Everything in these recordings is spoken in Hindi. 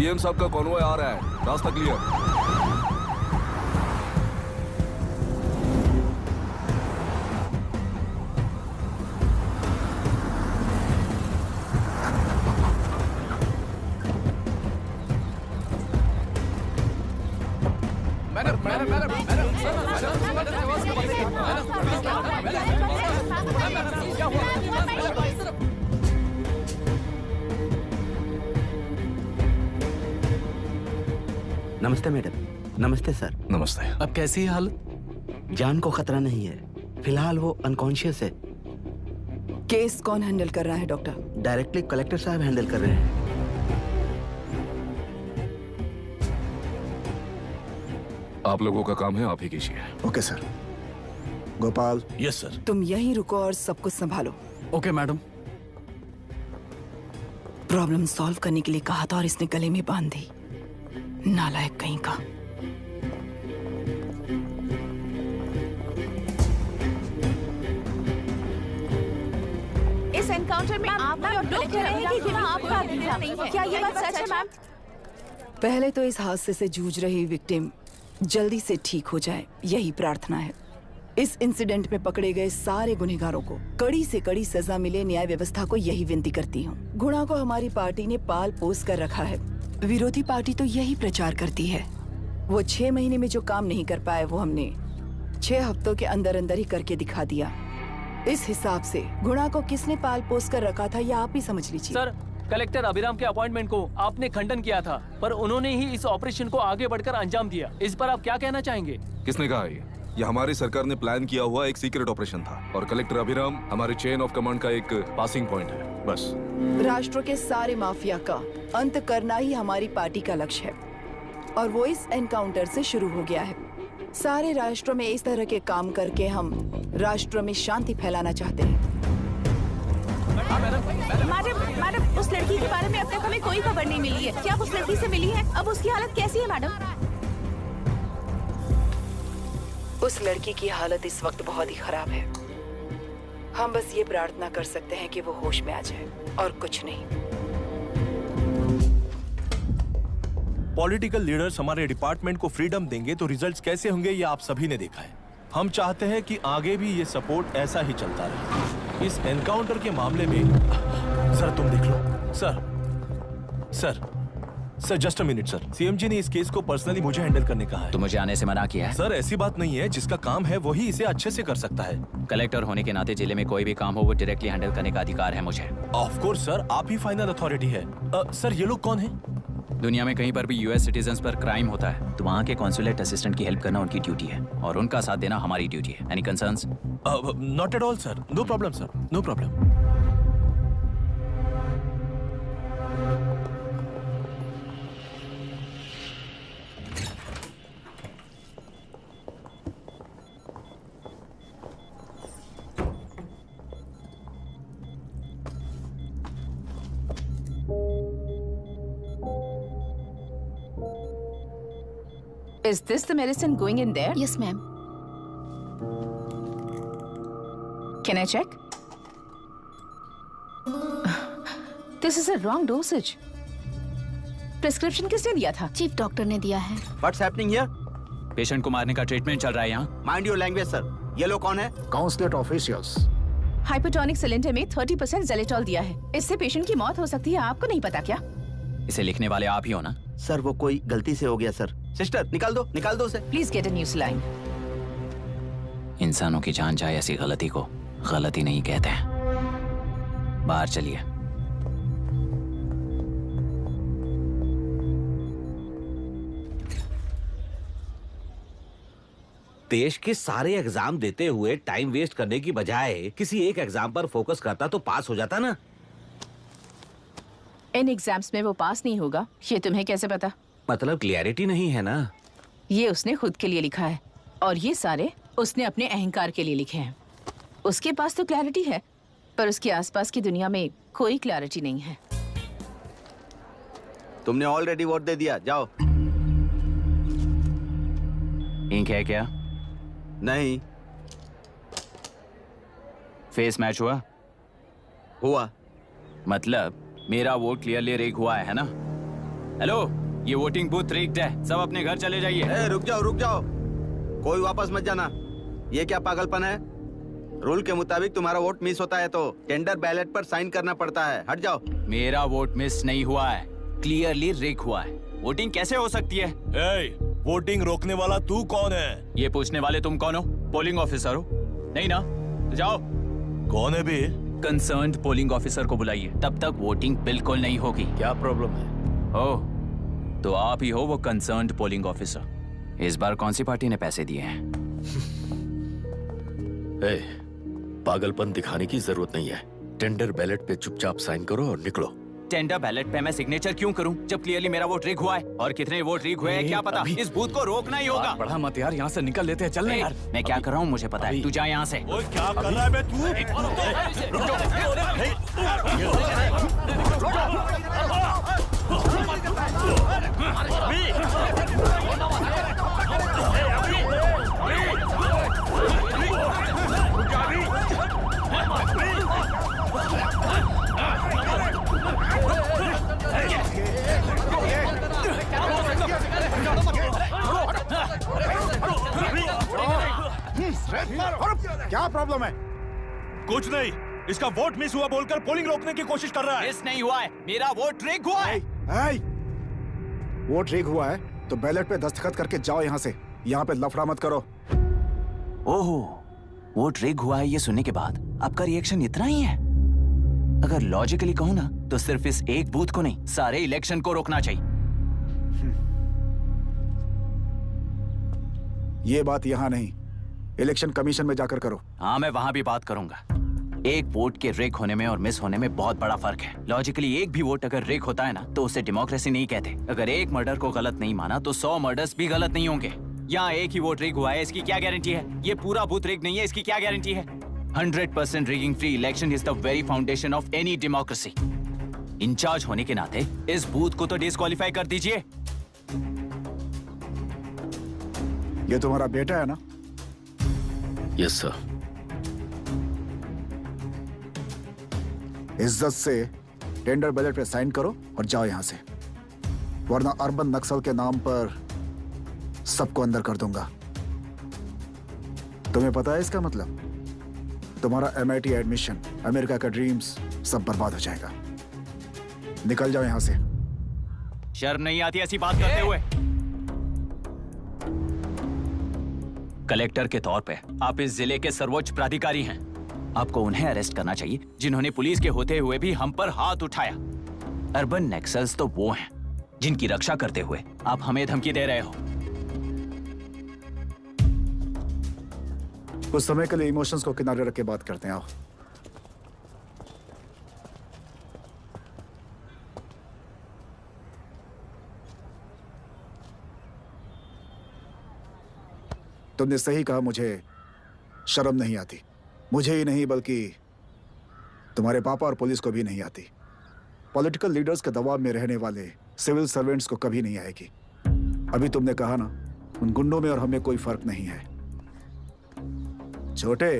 सीएम साहब का कॉन्वॉय आ रहा है, रास्ता क्लियर। नमस्ते मैडम। नमस्ते सर। नमस्ते। अब कैसी है हालत? जान को खतरा नहीं है, फिलहाल वो अनकॉन्शियस है। केस कौन हैंडल कर रहा है डॉक्टर? डायरेक्टली कलेक्टर साहब हैंडल कर रहे हैं। आप लोगों का काम है, आप ही कीजिए। Okay sir. Gopal. Yes sir. तुम यहीं रुको और सब कुछ संभालो। Okay madam. प्रॉब्लम सॉल्व करने के लिए कहा था और इसने गले में बांध दी। नालायक कहीं का। इस एनकाउंटर में आप लोग कह रहे हैं कि ये आपका अधिकार नहीं है। क्या ये बात सच है मैम? पहले तो इस हादसे से जूझ रही विक्टिम जल्दी से ठीक हो जाए, यही प्रार्थना है। इस इंसिडेंट में पकड़े गए सारे गुनहगारों को कड़ी से कड़ी सजा मिले, न्याय व्यवस्था को यही विनती करती हूँ। गुणा को हमारी पार्टी ने पाल पोस कर रखा है। विरोधी पार्टी तो यही प्रचार करती है। वो 6 महीने में जो काम नहीं कर पाए वो हमने 6 हफ्तों के अंदर अंदर ही करके दिखा दिया। इस हिसाब से गुणा को किसने पाल पोस कर रखा था ये आप ही समझ लीजिए। सर, कलेक्टर अभिराम के अपॉइंटमेंट को आपने खंडन किया था, पर उन्होंने ही इस ऑपरेशन को आगे बढ़कर अंजाम दिया। इस पर आप क्या कहना चाहेंगे? किसने कहा ये हमारी सरकार ने प्लान किया हुआ एक सीक्रेट ऑपरेशन था और कलेक्टर अभिराम हमारे चेन ऑफ कमांड का एक पासिंग पॉइंट है, बस। राष्ट्र के सारे माफिया का अंत करना ही हमारी पार्टी का लक्ष्य है और वो इस एनकाउंटर से शुरू हो गया है। सारे राष्ट्रों में इस तरह के काम करके हम राष्ट्र में शांति फैलाना चाहते हैं। मैडम, उस लड़की के बारे में अब तक हमें कोई खबर नहीं मिली है। क्या आप उस लड़की से मिली है? अब उसकी हालत कैसी है मैडम? उस लड़की की हालत इस वक्त बहुत ही खराब है। हम बस ये प्रार्थना कर सकते हैं कि वो होश में आ जाए और कुछ नहीं। पॉलिटिकल लीडर्स हमारे डिपार्टमेंट को फ्रीडम देंगे तो रिजल्ट्स कैसे होंगे ये आप सभी ने देखा है। हम चाहते हैं कि आगे भी ये सपोर्ट ऐसा ही चलता रहे। इस एनकाउंटर के मामले में सर तुम देख लो। Sir just a minute sir. CM ji ने इस केस को पर्सनली मुझे हैंडल करने कहा है। तो मुझे आने से मना किया है? सर ऐसी बात नहीं है, जिसका काम है वही इसे अच्छे से कर सकता है। कलेक्टर होने के नाते जिले में कोई भी काम हो वो डायरेक्टली हैंडल करने का अधिकार है मुझे। ऑफ कोर्स सर, आप ही फाइनल अथॉरिटी है। सर ये लोग कौन हैं? दुनिया में कहीं पर भी यूएस सिटीजन्स पर क्राइम होता है तो वहाँ के कॉन्सुलेट असिस्टेंट की हेल्प करना उनकी ड्यूटी है और उनका साथ देना हमारी ड्यूटी है। Any concerns? Not at all sir, no problem sir, no problem. Is this the medicine going in there? Yes, ma'am. Can I check? This is a wrong dosage. Prescription किसने दिया था? चीफ डॉक्टर ने दिया है। What's happening here? पेशेंट को मारने का ट्रीटमेंट चल रहा है यहाँ। Mind your language, sir. ये लोग कौन है? Consulate officials. हाइपोटोनिक सिलेंडर में 30% जेलेटॉल दिया है। इससे पेशेंट की मौत हो सकती है। आपको नहीं पता क्या? इसे लिखने वाले आप ही हो ना? सर वो कोई गलती से हो गया सर। सिस्टर निकाल दो उसे। Please get a new saline. इंसानों की जान जाए ऐसी गलती को गलती नहीं कहते हैं। बाहर चलिए। देश के सारे एग्जाम देते हुए टाइम वेस्ट करने की बजाय किसी एक एग्जाम पर फोकस करता तो पास हो जाता ना। इन एग्जाम्स में वो पास नहीं होगा, ये तुम्हें कैसे पता? मतलब क्लियरिटी नहीं है ना। ये उसने खुद के लिए लिखा है और ये सारे उसने अपने अहंकार के लिए लिखे हैं। उसके पास तो क्लैरिटी है पर उसके आसपास की दुनिया में कोई क्लैरिटी नहीं है। तुमने ऑलरेडी वोट दे दिया, जाओ। इंक है क्या? नहीं। फेस मैच हुआ। मतलब मेरा वोट क्लियरली रिग हुआ है ना? हेलो, ये वोटिंग बूथ रिग्ड है, सब अपने घर चले जाइए। रुक जाओ, कोई वापस मत जाना। ये क्या पागलपन है? रूल के मुताबिक तुम्हारा वोट मिस होता है तो टेंडर बैलेट पर साइन करना पड़ता है। हट जाओ। मेरा वोट मिस नहीं हुआ है, क्लियरली रिग हुआ है। वोटिंग कैसे हो सकती है? वोटिंग रोकने वाला तू कौन है? ये पूछने वाले तुम कौन हो? पोलिंग ऑफिसर हो? नहीं ना? तो जाओ। कौन है बे? कंसर्न्ड पोलिंग ऑफिसर को बुलाइए, तब तक वोटिंग बिल्कुल नहीं होगी। क्या प्रॉब्लम है? ओह, तो आप ही हो वो कंसर्न्ड पोलिंग ऑफिसर। इस बार कौन सी पार्टी ने पैसे दिए हैं? पागलपन दिखाने की जरूरत नहीं है। टेंडर बैलेट पे चुपचाप साइन करो और निकलो। टेंडर बैलेट पे मैं सिग्नेचर क्यों करूं जब क्लियरली मेरा वोट रिग हुआ है? और कितने वोट रिग हुए हैं क्या पता। इस बूथ को रोकना ही होगा। बढ़ा मत यार, यहाँ से निकल लेते हैं। चल यार, मैं क्या कर रहा हूँ मुझे पता है। तू जा यहाँ से। ओए क्या कर रहा है बे तू? क्या प्रॉब्लम है? कुछ नहीं, इसका वोट मिस हुआ बोलकर पोलिंग रोकने की कोशिश कर रहा है। मिस नहीं हुआ है, मेरा वोट रिग हुआ है। वोट रिग हुआ है तो बैलेट पे दस्तखत करके जाओ यहाँ से। यहाँ पे लफड़ा मत करो। ओहो, वोट रिग हुआ है ये सुनने के बाद आपका रिएक्शन इतना ही है? अगर लॉजिकली कहूँ ना तो सिर्फ इस एक बूथ को नहीं, सारे इलेक्शन को रोकना चाहिए। ये बात यहाँ नहीं, इलेक्शन कमीशन में जाकर करो। हाँ, मैं वहां भी बात करूंगा। एक वोट के रिग होने में और मिस होने में बहुत बड़ा फर्क है। लॉजिकली एक भी वोट अगर रिग होता है ना तो उसे डेमोक्रेसी नहीं कहते। अगर एक मर्डर को गलत नहीं माना तो 100 मर्डर्स भी गलत नहीं होंगे। यहाँ एक ही वोट रिग हुआ है, इसकी क्या गारंटी है? ये पूरा बूथ रिग नहीं है, इसकी क्या गारंटी है? 100% rigging free election is the very foundation of any democracy. Incharge होने के नाते इस बूथ को तो डिस्क्वालीफाई कर दीजिए। ये तुम्हारा बेटा है ना? Yes sir. इज्जत से टेंडर बैलेट पे साइन करो और जाओ यहाँ से, वरना अर्बन नक्सल के नाम पर सबको अंदर कर दूंगा। तुम्हें पता है इसका मतलब? तुम्हारा MIT एडमिशन, अमेरिका का ड्रीम्स सब बर्बाद हो जाएगा। निकल जाओ यहाँ से। शर्म नहीं आती ऐसी बात करते हुए? कलेक्टर के तौर पे आप इस जिले के सर्वोच्च प्राधिकारी हैं। आपको उन्हें अरेस्ट करना चाहिए जिन्होंने पुलिस के होते हुए भी हम पर हाथ उठाया। अर्बन नक्सल्स तो वो हैं जिनकी रक्षा करते हुए आप हमें धमकी दे रहे हो। कुछ समय के लिए इमोशंस को किनारे रख के बात करते हैं। आओ। तुमने सही कहा, मुझे शर्म नहीं आती। मुझे ही नहीं बल्कि तुम्हारे पापा और पुलिस को भी नहीं आती। पॉलिटिकल लीडर्स के दबाव में रहने वाले सिविल सर्वेंट्स को कभी नहीं आएगी। अभी तुमने कहा ना, उन गुंडों में और हमें कोई फर्क नहीं है। छोटे,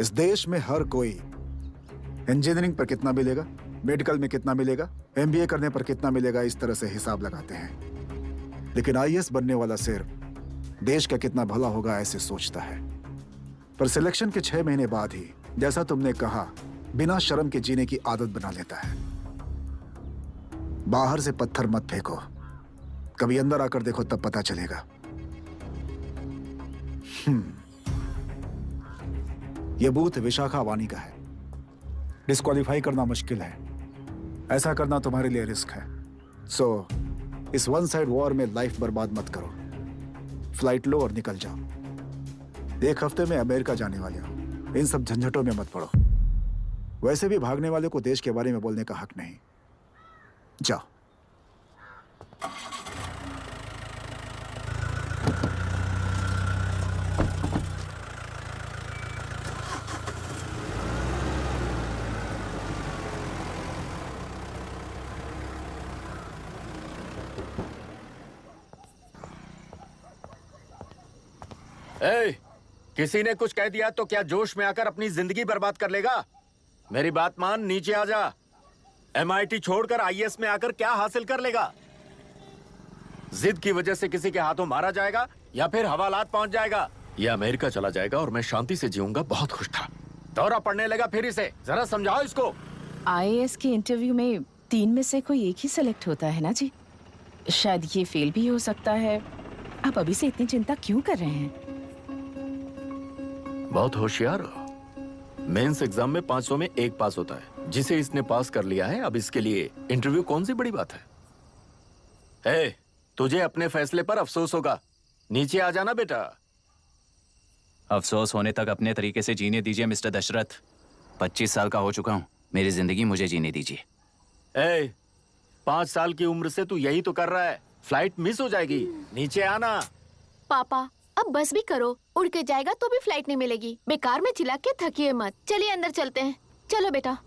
इस देश में हर कोई इंजीनियरिंग पर कितना मिलेगा, मेडिकल में कितना मिलेगा, MBA करने पर कितना मिलेगा, इस तरह से हिसाब लगाते हैं। लेकिन IAS बनने वाला सिर्फ देश का कितना भला होगा ऐसे सोचता है। पर सिलेक्शन के 6 महीने बाद ही, जैसा तुमने कहा, बिना शर्म के जीने की आदत बना लेता है। बाहर से पत्थर मत फेंको, कभी अंदर आकर देखो तब पता चलेगा। यह बूथ विशाखा वानी का है। डिस्क्वालीफाई करना मुश्किल है, ऐसा करना तुम्हारे लिए रिस्क है। सो इस वन साइड वॉर में लाइफ बर्बाद मत करो। फ्लाइट लो और निकल जाओ। 1 हफ्ते में अमेरिका जाने वाले हो, इन सब झंझटों में मत पड़ो। वैसे भी भागने वाले को देश के बारे में बोलने का हक नहीं। जाओ। किसी ने कुछ कह दिया तो क्या जोश में आकर अपनी जिंदगी बर्बाद कर लेगा? मेरी बात मान, नीचे आ जा। MIT छोड़कर IAS में आकर क्या हासिल कर लेगा? जिद की वजह से किसी के हाथों मारा जाएगा या फिर हवालात पहुंच जाएगा या अमेरिका चला जाएगा और मैं शांति से जीऊंगा। बहुत खुश था। दौरा पड़ने लगा फिर इसे। जरा समझाओ इसको। IAS के इंटरव्यू में 3 में से कोई एक ही सेलेक्ट होता है ना जी। शायद ये फेल भी हो सकता है। आप अभी से इतनी चिंता क्यों कर रहे हैं? बहुत होशियार हो। मेंस एग्जाम में 500 में 1 पास होता है, जिसे इसने पास कर लिया है। अब इसके लिए इंटरव्यू कौन सी बड़ी बात है? हे, तुझे अपने फैसले पर अफसोस होगा। नीचे आ जाना बेटा। अफसोस होने तक अपने तरीके से जीने दीजिए मिस्टर दशरथ। 25 साल का हो चुका हूँ। मेरी जिंदगी मुझे जीने दीजिए। 5 साल की उम्र से तू यही तो कर रहा है। फ्लाइट मिस हो जाएगी। नीचे आना। पापा अब बस भी करो, उड़ के जाएगा तो भी फ्लाइट नहीं मिलेगी। बेकार में चिल्ला के थकिए मत। चलिए अंदर चलते हैं। चलो बेटा।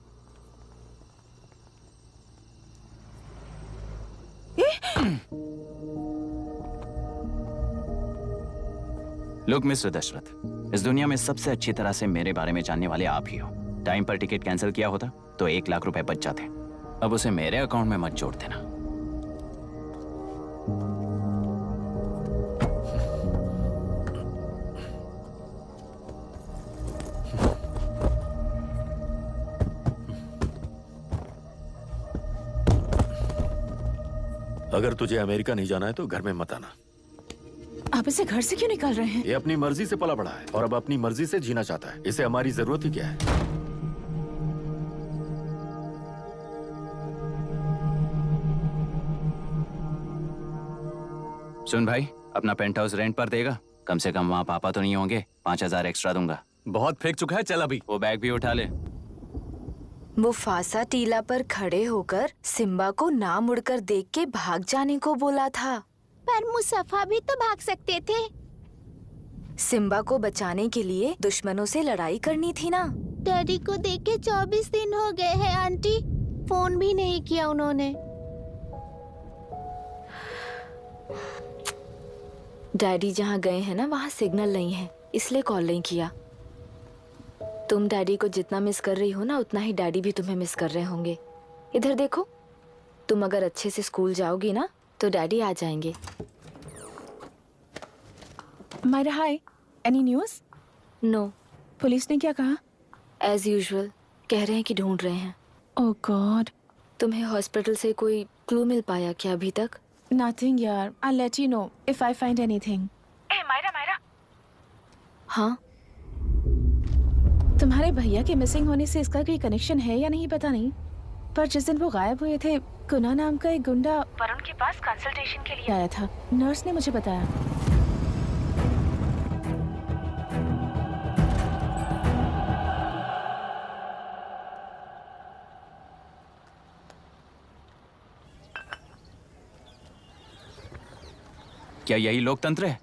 लुक मिस्टर दशरथ, इस दुनिया में सबसे अच्छी तरह से मेरे बारे में जानने वाले आप ही हो। टाइम पर टिकट कैंसिल किया होता तो 1 लाख रुपए बच जाते। अब उसे मेरे अकाउंट में मत जोड़ देना। अगर तुझे अमेरिका नहीं जाना है तो घर में मत आना। आप इसे घर से क्यों निकाल रहे हैं? ये अपनी मर्जी से पला बड़ा है और अब अपनी मर्जी से जीना चाहता है। इसे हमारी जरूरत ही क्या है? सुन भाई, अपना पेंट हाउस रेंट पर देगा? कम से कम वहाँ पापा तो नहीं होंगे। 5000 एक्स्ट्रा दूंगा। बहुत फेंक चुका है, चल अभी। वो बैग भी उठा ले। मुफासा टीला पर खड़े होकर सिम्बा को ना मुड़कर देख के भाग जाने को बोला था। पर मुसफा भी तो भाग सकते थे। सिम्बा को बचाने के लिए दुश्मनों से लड़ाई करनी थी ना। डैडी को देख के 24 दिन हो गए हैं आंटी। फोन भी नहीं किया उन्होंने। डैडी जहाँ गए हैं ना, वहाँ सिग्नल नहीं है, इसलिए कॉल नहीं किया। तुम डैडी को जितना मिस कर रही हो ना, उतना ही डैडी भी तुम्हें मिस कर रहे होंगे। इधर देखो, तुम अगर अच्छे से स्कूल जाओगी ना तो डैडी आ जाएंगे। मायरा हाय, एनी न्यूज़? नो। पुलिस ने क्या कहा? एज यूजुअल कह रहे हैं कि ढूंढ रहे हैं। ओह गॉड। तुम्हें हॉस्पिटल से कोई क्लू मिल पाया क्या अभी तक? नथिंग यार, I let you know if I find anything. Myra. हाँ, तुम्हारे भैया के मिसिंग होने से इसका कोई कनेक्शन है या नहीं पता नहीं, पर जिस दिन वो गायब हुए थे, कुना नाम का एक गुंडा वरुण के पास कंसल्टेशन के लिए आया था। नर्स ने मुझे बताया। क्या यही लोकतंत्र है?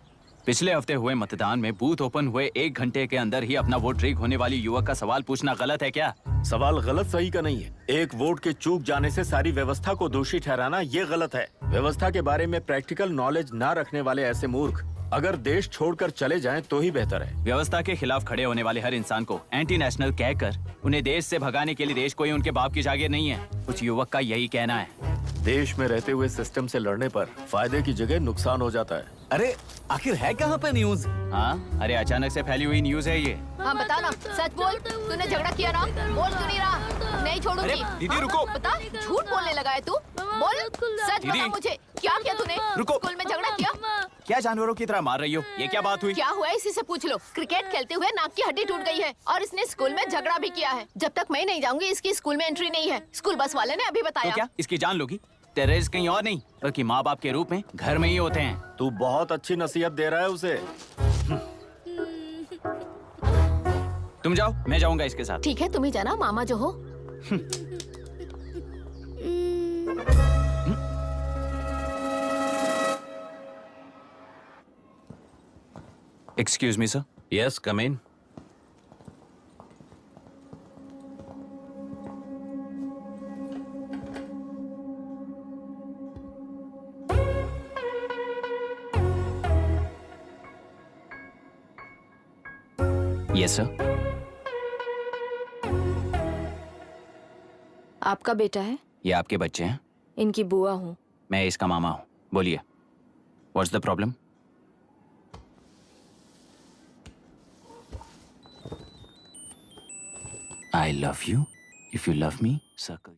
पिछले हफ्ते हुए मतदान में बूथ ओपन हुए 1 घंटे के अंदर ही अपना वोट रीक होने वाली युवक का सवाल पूछना गलत है क्या? सवाल गलत सही का नहीं है। एक वोट के चूक जाने से सारी व्यवस्था को दोषी ठहराना ये गलत है। व्यवस्था के बारे में प्रैक्टिकल नॉलेज ना रखने वाले ऐसे मूर्ख अगर देश छोड़कर चले जाएं तो ही बेहतर है। व्यवस्था के खिलाफ खड़े होने वाले हर इंसान को एंटी नेशनल कहकर उन्हें देश से भगाने के लिए देश कोई उनके बाप की जागीर नहीं है। उस युवक का यही कहना है। देश में रहते हुए सिस्टम से लड़ने पर फायदे की जगह नुकसान हो जाता है। अरे आखिर है कहाँ पे न्यूज? हाँ, अरे अचानक से फैली हुई न्यूज है ये। हाँ बता ना, सच बोल। तूने झगड़ा किया ना? बोल क्यों नहीं रहा? नहीं छोड़ूंगी। दीदी रुको। बता, झूठ बोलने लगा है तू। बोल, सच बता मुझे, क्या किया तूने? रुको। स्कूल में झगड़ा किया? क्या जानवरों की तरह मार रही हो? ये क्या बात हुई? क्या हुआ इसी से पूछ लो। क्रिकेट खेलते हुए नाक की हड्डी टूट गई है और इसने स्कूल में झगड़ा भी किया है। जब तक मैं नहीं जाऊंगी इसकी स्कूल में एंट्री नहीं है। स्कूल बस वाले ने अभी बताया। तो क्या इसकी जान लोगी? टेररिस्ट कहीं और नहीं बल्कि माँ बाप के रूप में घर में ही होते हैं। तू बहुत अच्छी नसीहत दे रहा है उसे। तुम जाओ, मैं जाऊंगा इसके साथ। ठीक है, तुम ही जाना, मामा जो हो। Excuse me sir. Yes, come in. Yes sir. आपका बेटा है? ये आपके बच्चे हैं? इनकी बुआ हूँ। मैं इसका मामा हूँ। बोलिए, what's the problem? I love you. If you love me, circle.